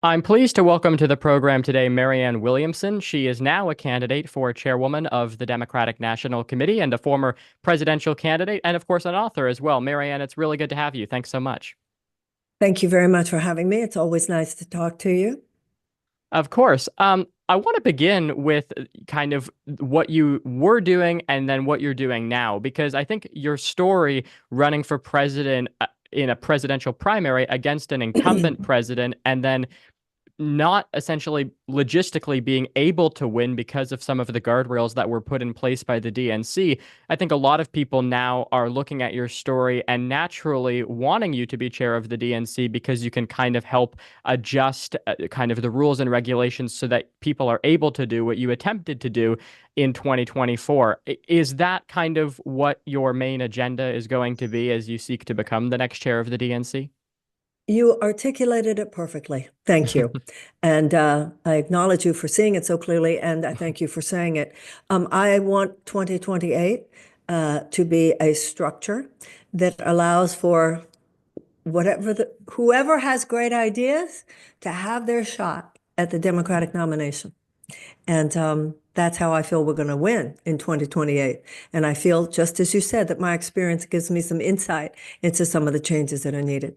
I'm pleased to welcome to the program today Marianne Williamson. She is now a candidate for chairwoman of the Democratic National Committee and a former presidential candidate, and of course, an author as well. Marianne, it's really good to have you. Thanks so much. Thank you very much for having me. It's always nice to talk to you. Of course. I want to begin with kind of what you were doing and then what you're doing now, because I think your story running for president in a presidential primary against an incumbent president and then not essentially logistically being able to win because of some of the guardrails that were put in place by the DNC. I think a lot of people now are looking at your story and naturally wanting you to be chair of the DNC because you can kind of help adjust kind of the rules and regulations so that people are able to do what you attempted to do in 2024. Is that kind of what your main agenda is going to be as you seek to become the next chair of the DNC? You articulated it perfectly. Thank you. And I acknowledge you for seeing it so clearly, and I thank you for saying it. I want 2028 to be a structure that allows for whoever has great ideas to have their shot at the Democratic nomination. And that's how I feel we're going to win in 2028. And I feel, just as you said, that my experience gives me some insight into some of the changes that are needed.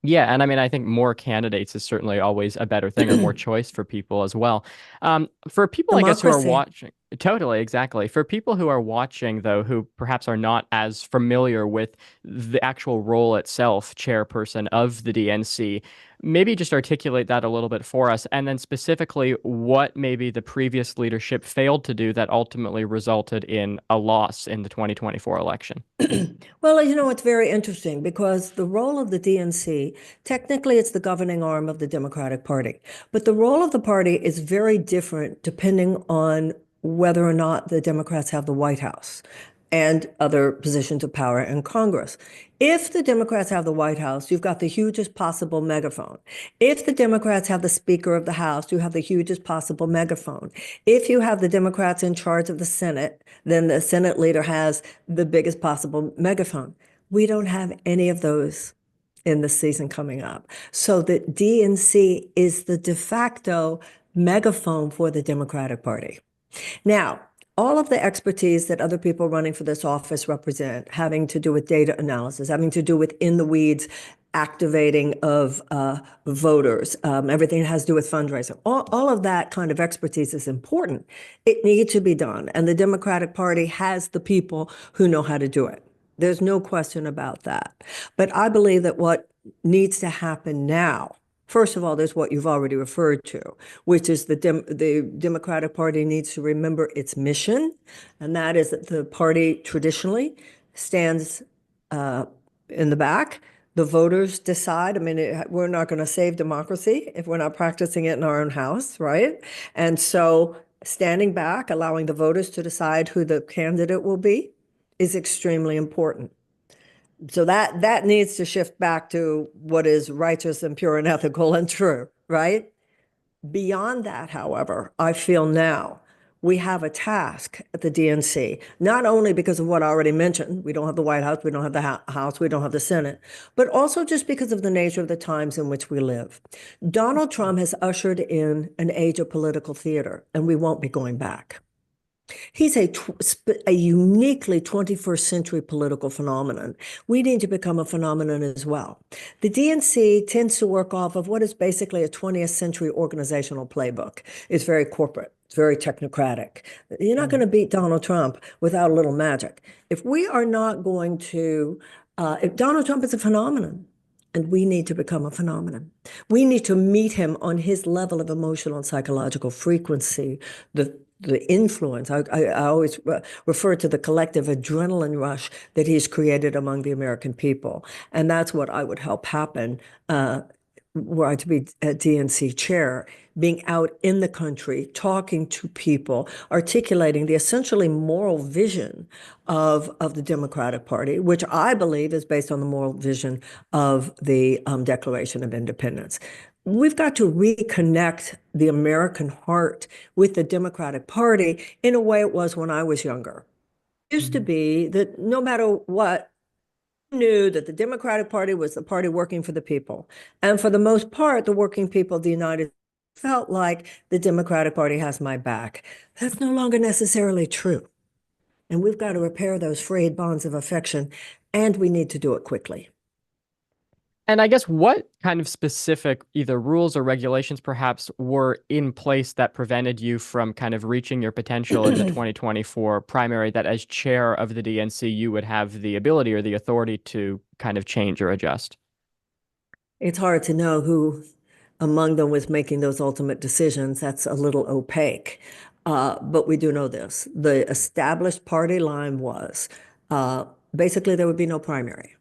Yeah, and I mean, I think more candidates is certainly always a better thing or more choice for people as well. For people, I guess, who are Democracy. watching, totally, exactly. For people who are watching, though, who perhaps are not as familiar with the actual role itself, chairperson of the DNC, maybe just articulate that a little bit for us, and then specifically what maybe the previous leadership failed to do that ultimately resulted in a loss in the 2024 election. Well, it's very interesting because the role of the DNC, technically it's the governing arm of the Democratic Party, but the role of the party is very different depending on whether or not the Democrats have the White House and other positions of power in Congress. If the Democrats have the White House, you've got the hugest possible megaphone. If the Democrats have the Speaker of the House, you have the hugest possible megaphone. If you have the Democrats in charge of the Senate, then the Senate leader has the biggest possible megaphone. We don't have any of those in the season coming up. So the DNC is the de facto megaphone for the Democratic Party. Now, all of the expertise that other people running for this office represent, having to do with data analysis, having to do with in the weeds activating of voters, everything that has to do with fundraising, all of that kind of expertise is important. It needs to be done. And the Democratic Party has the people who know how to do it. There's no question about that. But I believe that what needs to happen now, first of all, there's what you've already referred to, which is the Democratic Party needs to remember its mission, and that is that the party traditionally stands in the back. The voters decide. I mean, we're not going to save democracy if we're not practicing it in our own house, right? And so standing back, allowing the voters to decide who the candidate will be is extremely important. So that needs to shift back to what is righteous and pure and ethical and true, right? Beyond that, however, I feel now we have a task at the DNC, not only because of what I already mentioned, we don't have the White House, we don't have the House, we don't have the Senate, but also just because of the nature of the times in which we live. Donald Trump has ushered in an age of political theater, and we won't be going back. He's a uniquely 21st century political phenomenon. We need to become a phenomenon as well. The DNC tends to work off of what is basically a 20th century organizational playbook. It's very corporate. It's very technocratic. You're not going to beat Donald Trump without a little magic. If we are not going to, if Donald Trump is a phenomenon, and we need to become a phenomenon. We need to meet him on his level of emotional and psychological frequency, the influence. I always refer to the collective adrenaline rush that he's created among the American people. And that's what I would help happen were I to be a DNC chair, being out in the country, talking to people, articulating the essentially moral vision of the Democratic Party, which I believe is based on the moral vision of the Declaration of Independence. We've got to reconnect the American heart with the Democratic Party in a way it was when I was younger. It used to Mhm. be that no matter what knew that the Democratic Party was the party working for the people. And for the most part, the working people of the United States felt like the Democratic Party has my back. That's no longer necessarily true. And we've got to repair those frayed bonds of affection, and we need to do it quickly. And I guess what kind of specific either rules or regulations perhaps were in place that prevented you from kind of reaching your potential in the 2024 primary that as chair of the DNC you would have the ability or the authority to kind of change or adjust? It's hard to know who among them was making those ultimate decisions. That's a little opaque. But we do know this. The established party line was uh, basically there would be no primary.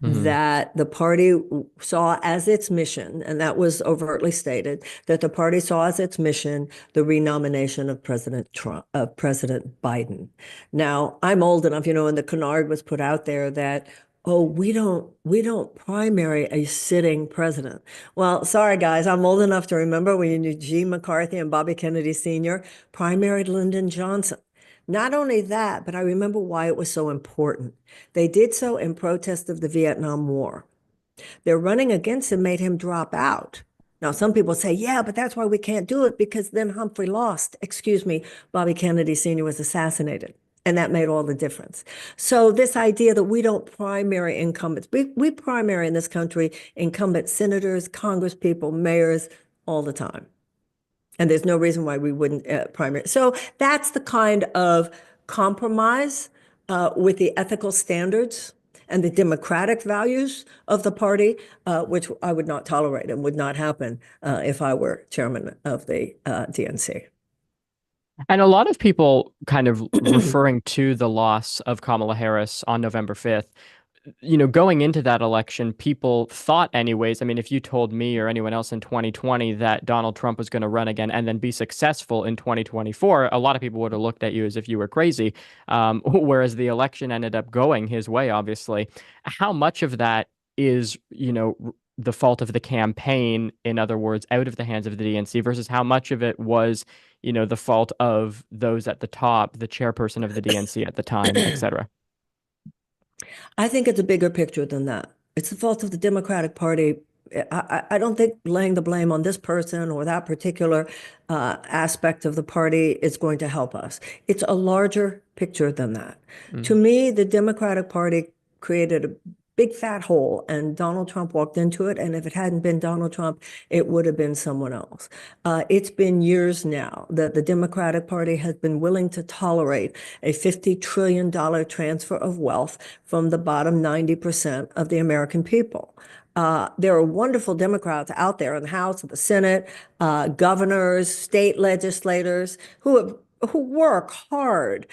Hmm. That the party saw as its mission, and that was overtly stated, that the party saw as its mission the renomination of President Trump, of President Biden. Now, I'm old enough, and the canard was put out there that, oh, we don't primary a sitting president. Well, sorry guys, I'm old enough to remember when Eugene McCarthy and Bobby Kennedy Sr. primaried Lyndon Johnson. Not only that, but I remember why it was so important. They did so in protest of the Vietnam War. Their running against him made him drop out. Now, some people say, yeah, but that's why we can't do it because then Humphrey lost. Excuse me, Bobby Kennedy Sr. was assassinated. And that made all the difference. So this idea that we don't primary incumbents, we primary in this country incumbent senators, congresspeople, mayors all the time. And there's no reason why we wouldn't primary. So that's the kind of compromise with the ethical standards and the democratic values of the party, which I would not tolerate and would not happen if I were chairman of the DNC. And a lot of people kind of referring to the loss of Kamala Harris on November 5th, going into that election, people thought anyways, I mean, if you told me or anyone else in 2020 that Donald Trump was going to run again and then be successful in 2024, a lot of people would have looked at you as if you were crazy. Whereas the election ended up going his way, obviously. How much of that is, the fault of the campaign, in other words, out of the hands of the DNC versus how much of it was, the fault of those at the top, the chairperson of the DNC at the time, et cetera? I think it's a bigger picture than that. It's the fault of the Democratic Party. I don't think laying the blame on this person or that particular aspect of the party is going to help us. It's a larger picture than that. To Mm. me, the Democratic Party created a big fat hole, and Donald Trump walked into it. And if it hadn't been Donald Trump, it would have been someone else. It's been years now that the Democratic Party has been willing to tolerate a $50 trillion transfer of wealth from the bottom 90% of the American people. There are wonderful Democrats out there in the House and the Senate, governors, state legislators who work hard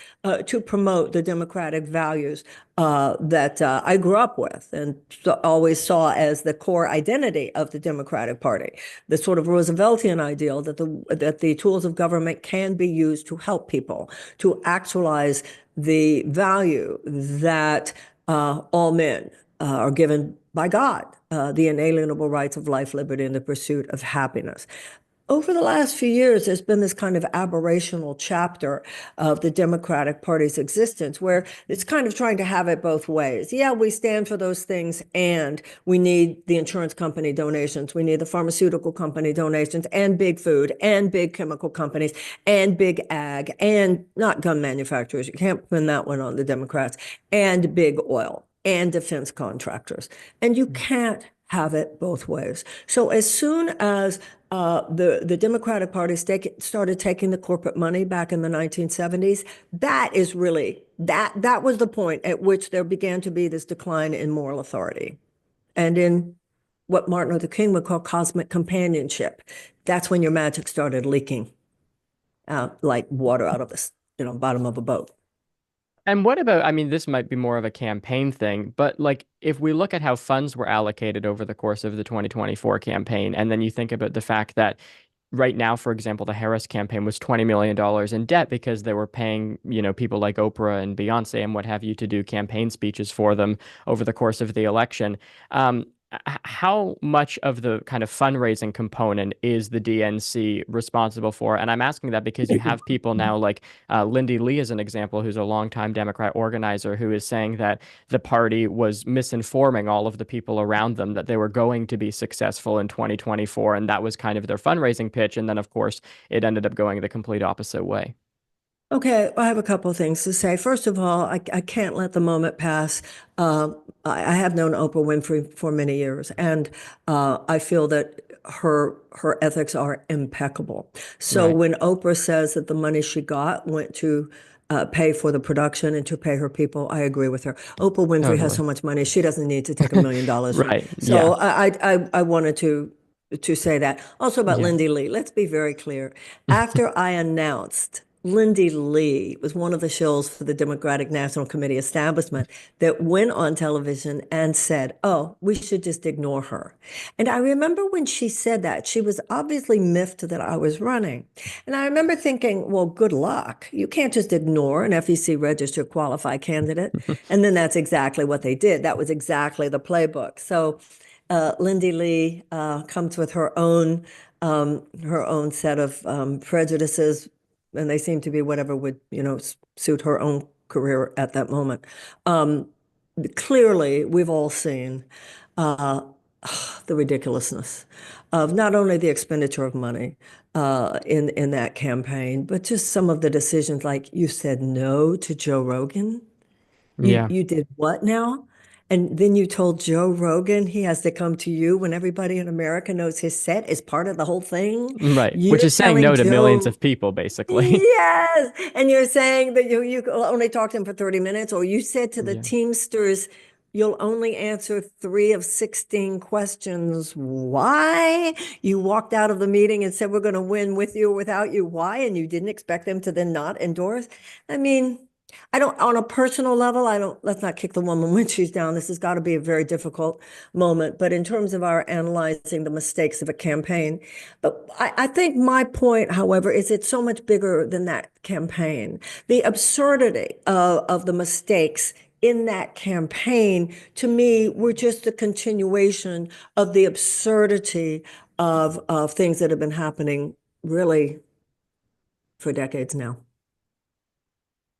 to promote the democratic values that I grew up with and always saw as the core identity of the Democratic Party, the sort of Rooseveltian ideal that the tools of government can be used to help people, to actualize the value that all men are given by God, the inalienable rights of life, liberty, and the pursuit of happiness. Over the last few years, there's been this kind of aberrational chapter of the Democratic Party's existence where it's kind of trying to have it both ways. Yeah, we stand for those things, and we need the insurance company donations. We need the pharmaceutical company donations, and big food, and big chemical companies, and big ag, and not gun manufacturers. You can't pin that one on the Democrats, and big oil, and defense contractors. And you can't have it both ways. So as soon as the Democratic Party started taking the corporate money back in the 1970s, that was the point at which there began to be this decline in moral authority and in what Martin Luther King would call cosmic companionship. That's when your magic started leaking out like water out of the bottom of a boat. And what about, I mean, this might be more of a campaign thing, but like if we look at how funds were allocated over the course of the 2024 campaign, and then you think about the fact that right now, for example, the Harris campaign was $20 million in debt because they were paying, people like Oprah and Beyonce and what have you to do campaign speeches for them over the course of the election. how much of the kind of fundraising component is the DNC responsible for? And I'm asking that because you have people now like Lindy Lee is an example, who's a longtime Democrat organizer, who is saying that the party was misinforming all of the people around them that they were going to be successful in 2024. And that was kind of their fundraising pitch. And then, of course, it ended up going the complete opposite way. Okay, I have a couple of things to say. First of all, I can't let the moment pass. I have known Oprah Winfrey for many years, and I feel that her ethics are impeccable. So Right. when Oprah says that the money she got went to pay for the production and to pay her people, I agree with her. Oprah Winfrey has Totally. so much money; she doesn't need to take $1 million from. Right. So Yeah. I wanted to say that. Also about Yeah. Lindy Lee, let's be very clear. After I announced Lindy Lee was one of the shills for the Democratic National Committee establishment that went on television and said, oh, we should just ignore her. And I remember when she said that, she was obviously miffed that I was running. And I remember thinking, well, good luck. You can't just ignore an FEC registered qualified candidate. And then that's exactly what they did. That was exactly the playbook. So Lindy Lee comes with her own set of prejudices, and they seem to be whatever would, suit her own career at that moment. Um, Clearly, we've all seen uh, the ridiculousness of not only the expenditure of money in that campaign, but just some of the decisions. Like you said no to Joe Rogan. You Yeah. you did what now? And then you told Joe Rogan he has to come to you when everybody in America knows his set is part of the whole thing. Right. Which You're is saying telling no to millions Joe, of people, basically. yes, and you're saying that you only talked to him for 30 minutes, or you said to the Yeah. Teamsters, you'll only answer 3 of 16 questions. Why? You walked out of the meeting and said, we're going to win with you or without you. Why? And you didn't expect them to then not endorse. I mean, I don't, on a personal level, I don't, let's not kick the woman when she's down. This has got to be a very difficult moment. But in terms of our analyzing the mistakes of a campaign, but I think my point, however, is it's so much bigger than that campaign. The absurdity of the mistakes in that campaign, to me, were just a continuation of the absurdity of things that have been happening really for decades now.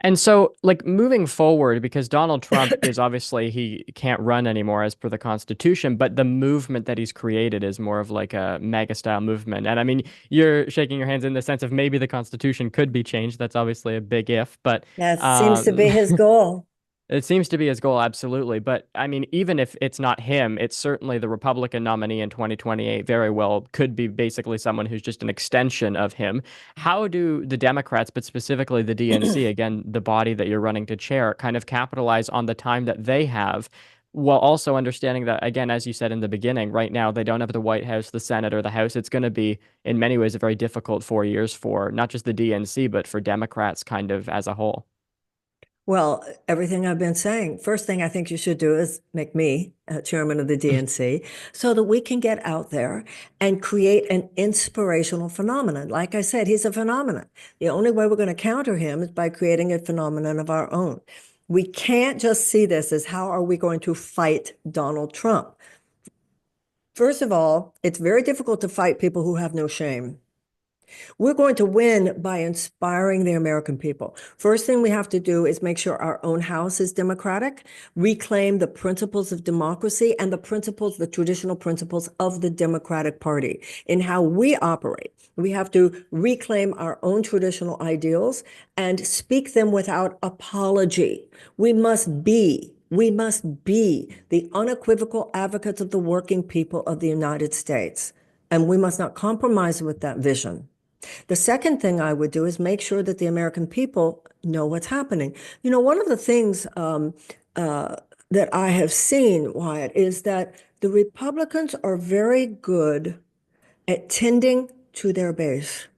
And so, like, moving forward, because Donald Trump is obviously he can't run anymore as per the Constitution, but the movement that he's created is more of like a mega style movement. And I mean, you're shaking your hands in the sense of maybe the Constitution could be changed. That's obviously a big if, but That seems to be um, his goal. it seems to be his goal, absolutely. But I mean, even if it's not him, it's certainly the Republican nominee in 2028 very well could be basically someone who's just an extension of him. How do the Democrats, but specifically the DNC, again, the body that you're running to chair, kind of capitalize on the time that they have? While also understanding that, again, as you said in the beginning, right now they don't have the White House, the Senate, or the House. It's going to be, in many ways, a very difficult 4 years for not just the DNC, but for Democrats kind of as a whole. Well, everything I've been saying. First thing I think you should do is make me chairman of the DNC so that we can get out there and create an inspirational phenomenon. Like I said, he's a phenomenon. The only way we're going to counter him is by creating a phenomenon of our own. We can't just see this as how are we going to fight Donald Trump? First of all, it's very difficult to fight people who have no shame. We're going to win by inspiring the American people. First thing we have to do is make sure our own house is democratic, reclaim the principles of democracy and the principles, the traditional principles of the Democratic Party in how we operate. We have to reclaim our own traditional ideals and speak them without apology. We must be the unequivocal advocates of the working people of the United States. And we must not compromise with that vision. The second thing I would do is make sure that the American people know what's happening. One of the things uh, that I have seen, Wyatt, is that the Republicans are very good at tending to their base.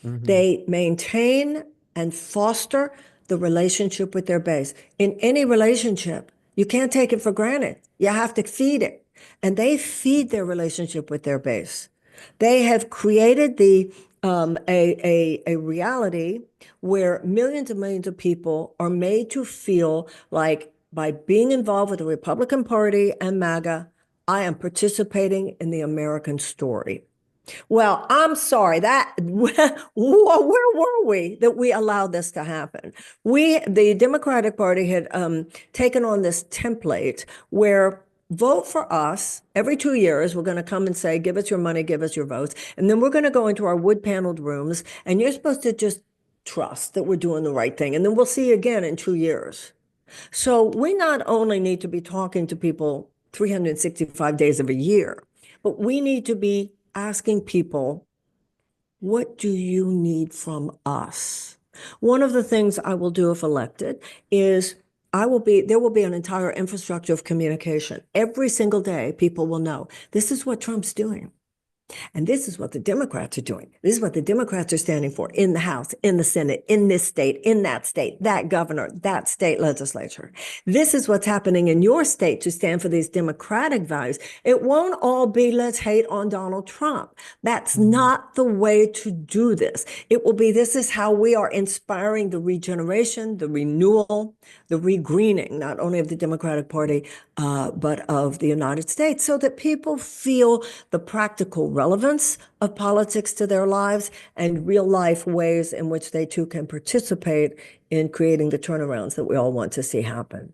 Hmm. They maintain and foster the relationship with their base. In any relationship, you can't take it for granted. You have to feed it. And they feed their relationship with their base. They have created a reality where millions and millions of people are made to feel like by being involved with the Republican Party and MAGA, I am participating in the American story. Well, I'm sorry that where were we that we allowed this to happen? The Democratic Party had taken on this template where vote for us every 2 years. We're going to come and say, give us your money, give us your votes. And then we're going to go into our wood paneled rooms and you're supposed to just trust that we're doing the right thing. And then we'll see you again in 2 years. So we not only need to be talking to people 365 days of a year, but we need to be asking people, what do you need from us? One of the things I will do if elected is there will be an entire infrastructure of communication. Every single day, people will know this is what Trump's doing. And this is what the Democrats are doing. This is what the Democrats are standing for in the House, in the Senate, in this state, in that state, that governor, that state legislature. This is what's happening in your state to stand for these democratic values. It won't all be let's hate on Donald Trump. That's not the way to do this. It will be this is how we are inspiring the regeneration, the renewal, the regreening, not only of the Democratic Party, but of the United States, so that people feel the practical relevance of politics to their lives and real life ways in which they too can participate in creating the turnarounds that we all want to see happen.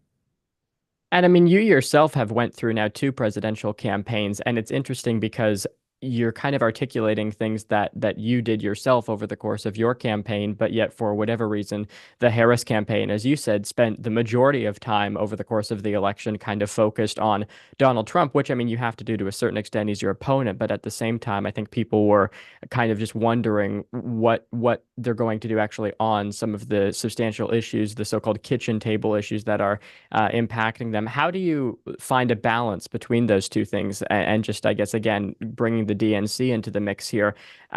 And I mean, you yourself have went through now 2 presidential campaigns, and it's interesting because you're kind of articulating things that you did yourself over the course of your campaign, but yet for whatever reason, the Harris campaign, as you said, spent the majority of time over the course of the election kind of focused on Donald Trump, which I mean, you have to do to a certain extent. He's your opponent, but at the same time, I think people were kind of just wondering what they're going to do actually on some of the substantial issues, the so-called kitchen table issues that are impacting them. How do you find a balance between those two things and just, I guess, again, bringing the DNC into the mix here?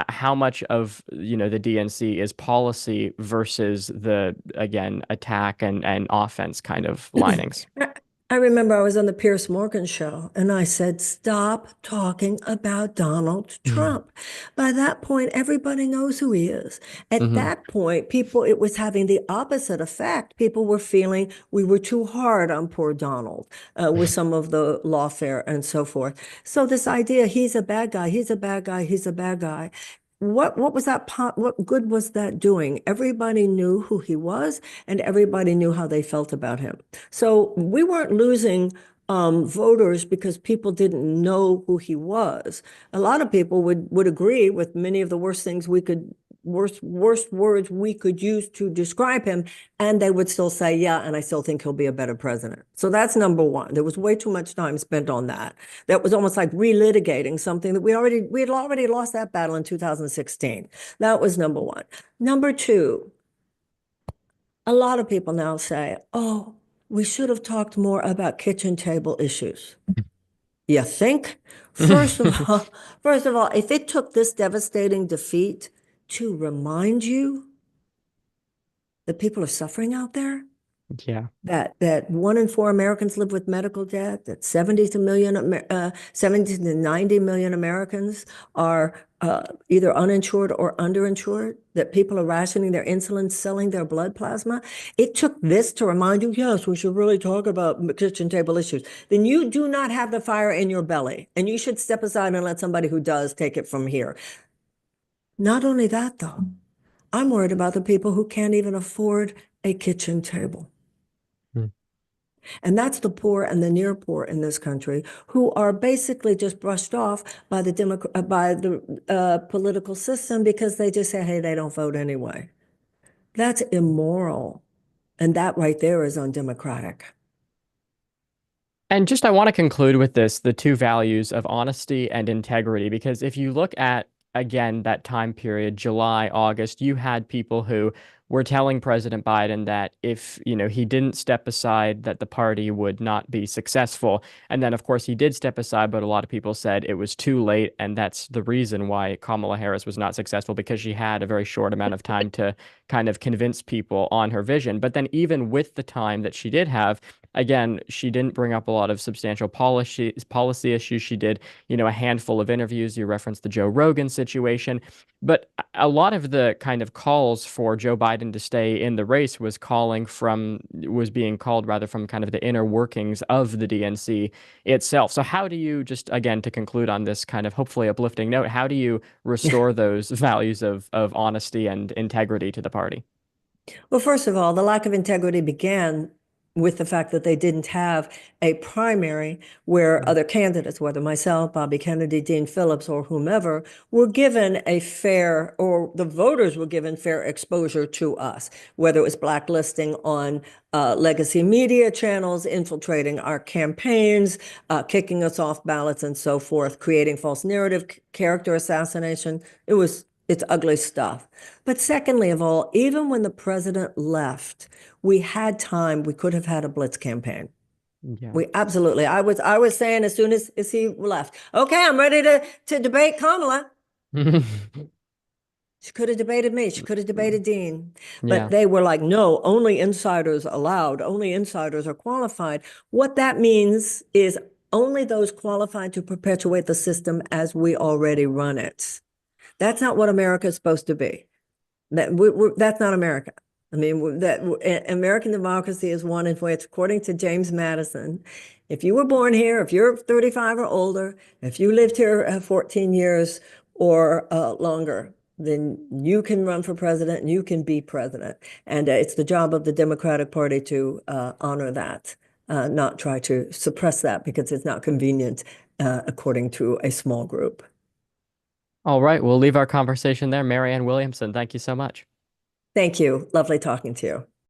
How much of, the DNC is policy versus the, again, attack and offense kind of linings? I remember I was on the Piers Morgan show and I said, stop talking about Donald Trump. By that point, everybody knows who he is. At that point, it was having the opposite effect. People were feeling we were too hard on poor Donald with some of the lawfare and so forth. So this idea, he's a bad guy, he's a bad guy, he's a bad guy. What was that? What good was that doing? Everybody knew who he was, and everybody knew how they felt about him. So we weren't losing voters because people didn't know who he was. A lot of people would agree with many of the worst words we could use to describe him, and they would still say, yeah, and I still think he'll be a better president. So that's number one. There was way too much time spent on that. That was almost like relitigating something that we had already lost that battle in 2016. That was number one. Number two, a lot of people now say, oh, we should have talked more about kitchen table issues. You think? First of all, if it took this devastating defeat to remind you that people are suffering out there, Yeah. that 1 in 4 Americans live with medical debt, that 70 to 90 million Americans are either uninsured or underinsured, that people are rationing their insulin, selling their blood plasma. It took this to remind you, yes, we should really talk about kitchen table issues. Then you do not have the fire in your belly, and you should step aside and let somebody who does take it from here. Not only that, though, I'm worried about the people who can't even afford a kitchen table. And that's the poor and the near poor in this country who are basically just brushed off by the political system because they just say, hey, they don't vote anyway. That's immoral. And that right there is undemocratic. And just I want to conclude with this, the two values of honesty and integrity, because if you look at, again, that time period, July, August, you had people who were telling President Biden that if, he didn't step aside, that the party would not be successful. And then, of course, he did step aside, but a lot of people said it was too late. And that's the reason why Kamala Harris was not successful, because she had a very short amount of time to kind of convince people on her vision. But then even with the time that she did have, again, she didn't bring up a lot of substantial policy issues. She did, a handful of interviews. You referenced the Joe Rogan situation. But a lot of the kind of calls for Joe Biden to stay in the race was being called rather from kind of the inner workings of the DNC itself. So how do you, just again to conclude on this kind of hopefully uplifting note, how do you restore those values of honesty and integrity to the party? Well, first of all, the lack of integrity began with the fact that they didn't have a primary where other candidates, whether myself, Bobby Kennedy, Dean Phillips, or whomever, were given a fair, or the voters were given fair exposure to us, whether it was blacklisting on legacy media channels, infiltrating our campaigns, kicking us off ballots and so forth, creating false narrative, character assassination. It's ugly stuff. But secondly of all, even when the president left, we had time. We could have had a blitz campaign. Yeah. We absolutely. I was saying as soon as he left, okay, I'm ready to debate Kamala. She could have debated me. She could have debated Dean. But Yeah. they were like, no, only insiders allowed. Only insiders are qualified. What that means is only those qualified to perpetuate the system as we already run it. That's not what America is supposed to be. That's not America. I mean, American democracy is one in which, according to James Madison, if you were born here, if you're 35 or older, if you lived here 14 years or longer, then you can run for president and you can be president. And it's the job of the Democratic Party to honor that, not try to suppress that because it's not convenient, according to a small group. All right, we'll leave our conversation there. Marianne Williamson, thank you so much. Thank you. Lovely talking to you.